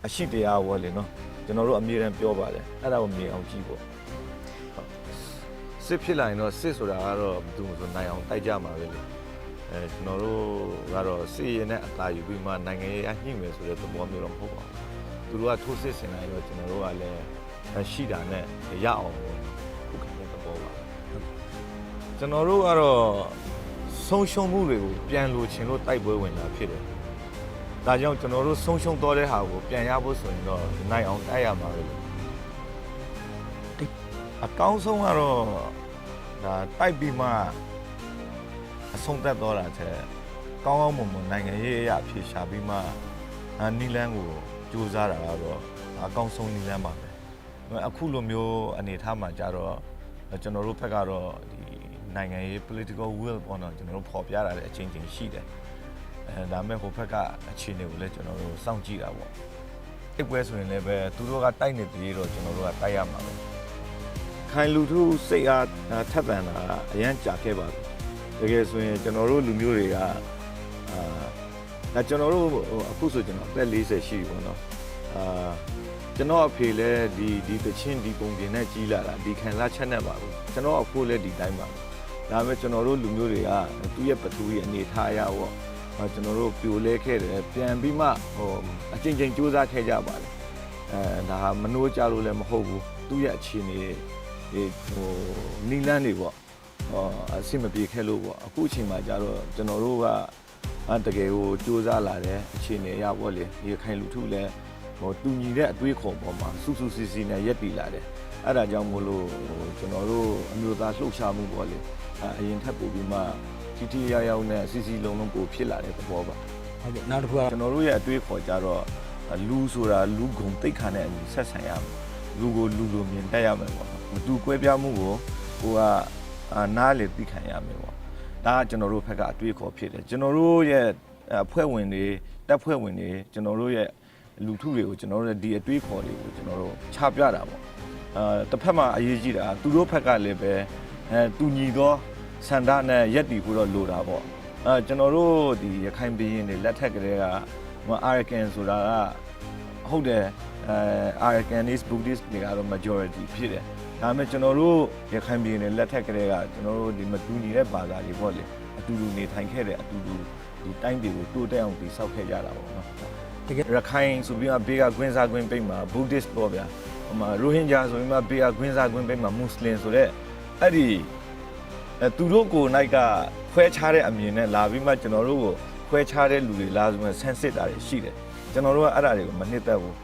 အရှိတရားဝေါ်လေနော်ကျွန်တော်တို့အမြဲတမ်းပြောပါတယ်အဲ့ဒါကိုမြင်အောင်ကြည့်ပေါ့စစ်ဖြစ်လာရင်တော့စစ်ဆိုတာကတော့ဘယ်သူမှဆိုနိုင်အောင်တိုက်ကြမှာပဲလေကျွန်တော်တို့ကတော့စစ်ရင်နဲ့အသာယူပြီးမှနိုင်ငံရေးအညှိမယ်ဆိုတဲ့သဘောမျိုးတော့မဟုတ်ပါဘူးသူတို့ကထိုးစစ်ဆင်လာရင်တော့ကျွန်တော်တို့ကလည်းရှိတာနဲ့ရအောင်ခုခံတဲ့သဘောပါကျွန်တော်တို့ကတော့ဆုံးရှုံးမှုတွေကိုပြန်လိုချင်လို့တိုက်ပွဲဝင်လာဖြစ်တယ်ဒါကြောင့်ကျွန်တော်တို့ဆုံးရှုံးသွားတဲ့ဟာကိုပြန်ရဖို့ဆိုရင်တော့နိုင်အောင်တိုက်ရမှာပဲအကောင်းဆုံးကတော့ဒါတိုက်ပြီးမှအဆုံးသတ်သွားတာတဲ့ကောင်းကောင်းမွန်မွန်နိုင်ငံရေးအရာဖြေရှာပြီးမှနီလန်းကိုကြိုးစားတာကတော့အကောင်းဆုံးနီလန်းပါပဲအခုလိုမျိုးအနေအထားမှာကြတော့ကျွန်တော်တို့ဘက်ကတော့ဒီနိုင်ငံရေး political will ပေါ့နော်ကျွန်တော်တို့ပေါ်ပြတာတဲ့အချင်းချင်းရှိတယ်ဒါမဲ့ဟိုဘက်ကအခြေအနေကိုလည်းကျွန်တော်တို့စောင့်ကြည့်တာပေါ့တစ်ပွဲဆိုရင်လည်းပဲသူတို့ကတိုက်နေပြီးတော့ကျွန်တော်တို့ကတိုက်ရမှာပဲခိုင်လူထုစိတ်အားထပ်ပန်တာအရန်ကြာခဲ့ပါပြီတကယ်ဆိုရင်ကျွန်တော်တို့လူမျိုးတွေကဒါကျွန်တော်တို့အခုဆိုကျွန်တော်အသက်40ရှိပြီပေါ့နော်ကျွန်တော်အဖေလည်းဒီတချင်းဒီပုံပြင်နဲ့ကြီးလာတာဒီခံလာချက်နဲ့ပါဘူးကျွန်တော်အဖိုးလည်းဒီတိုင်းပါဒါပေမဲ့ကျွန်တော်တို့လူမျိုးတွေကသူ့ရဲ့ပထူရဲ့အနေထားအရပေါ့ကျွန်တော်တို့ပြိုလဲခဲ့တယ်ပြန်ပြီးမှအချင်းချင်းစူးစမ်းခဲ့ကြပါတယ်ဒါမနှိုးကြလို့လည်းမဟုတ်ဘူးသူ့ရဲ့အခြေအနေနီလန်းတွေပေါ့အဆင်မပြေခဲ့လို့ပေါ့အခုအချိန်မှာကျတော့ကျွန်တော်တို့ကတကယ်ကိုစူးစမ်းလာတဲ့အခြေအနေရပေါ့လေဒီခိုင်လူထုလည်းတူညီတဲ့အတွေးခေါ်ပေါ်မှာစုစုစည်းစည်းနဲ့ရက်တည်လာတယ်အဲ့ဒါကြောင့်မို့လို့ကျွန်တော်တို့အမျိုးသားလှုပ်ရှားမှုပေါ့လေအရင်ထပ်ပို့ပြီးမှတီရောက်နဲ့စီစီလုံးလုံးပိုဖြစ်လာတဲ့သဘောပါဟုတ်ကဲ့နောက်တစ်ခုကကျွန်တော်တို့ရဲ့အတွေးခေါ်ကြတော့လူဆိုတာလူဂုံတိတ်ခါနဲ့အညီဆက်ဆံရမယ်လူကိုလူလိုမြင်တတ်ရမယ်ပေါ့မတူကွဲပြားမှုကိုကိုကနားလေသိခံရမယ်ပေါ့ဒါကကျွန်တော်တို့ဘက်ကအတွေးခေါ်ဖြစ်တယ်ကျွန်တော်တို့ရဲ့အဖွဲ့ဝင်တွေတပ်ဖွဲ့ဝင်တွေကျွန်တော်တို့ရဲ့လူထုတွေကိုကျွန်တော်တို့ဒီအတွေးခေါ်တွေကိုကျွန်တော်တို့ချပြတာပေါ့တစ်ဖက်မှာအရေးကြီးတာသူတို့ဘက်ကလည်းပဲတူညီသောစန္ဒနဲ့ရက်တီဖို့တော့လိုတာပေါ့ကျွန်တော်တို့ဒီရခိုင်ပြည်ရင်တွေလက်ထက်ကလေးကArakan ဆိုတာကဟုတ်တယ်Arakanese Buddhist တွေကတော့ majority ဖြစ်တယ်ဒါပေမဲ့ကျွန်တော်တို့ရခိုင်ပြည်နယ်လက်ထက်ကလေးကကျွန်တော်တို့ဒီမတူညီတဲ့ဘာသာတွေပေါ့လေအတူတူနေထိုင်ခဲ့တဲ့အတူတူဒီတိုင်းတွေကိုတိုးတက်အောင်တည်ဆောက်ခဲ့ကြတာပေါ့နော်တကယ်ရခိုင်ဆိုပြီးဘေးကကွင်းစားကွင်းပိတ်မှာ Buddhist ပေါ့ဗျာဟိုမှာ Rohingya ဆိုပြီးဘေးကကွင်းစားကွင်းပိတ်မှာ Muslim ဆိုတဲ့အဲ့ဒီသူတို့ကိုနိုင်ကခွဲခြားတဲ့အမြင်နဲ့လာပြီးမှကျွန်တော်တို့ကိုခွဲခြားတဲ့လူတွေလာဆိုမှဆန်းစစ်တာတွေရှိတယ်ကျွန်တော်တို့ကအဲ့ဒါတွေကိုမနှစ်သက်ဘူး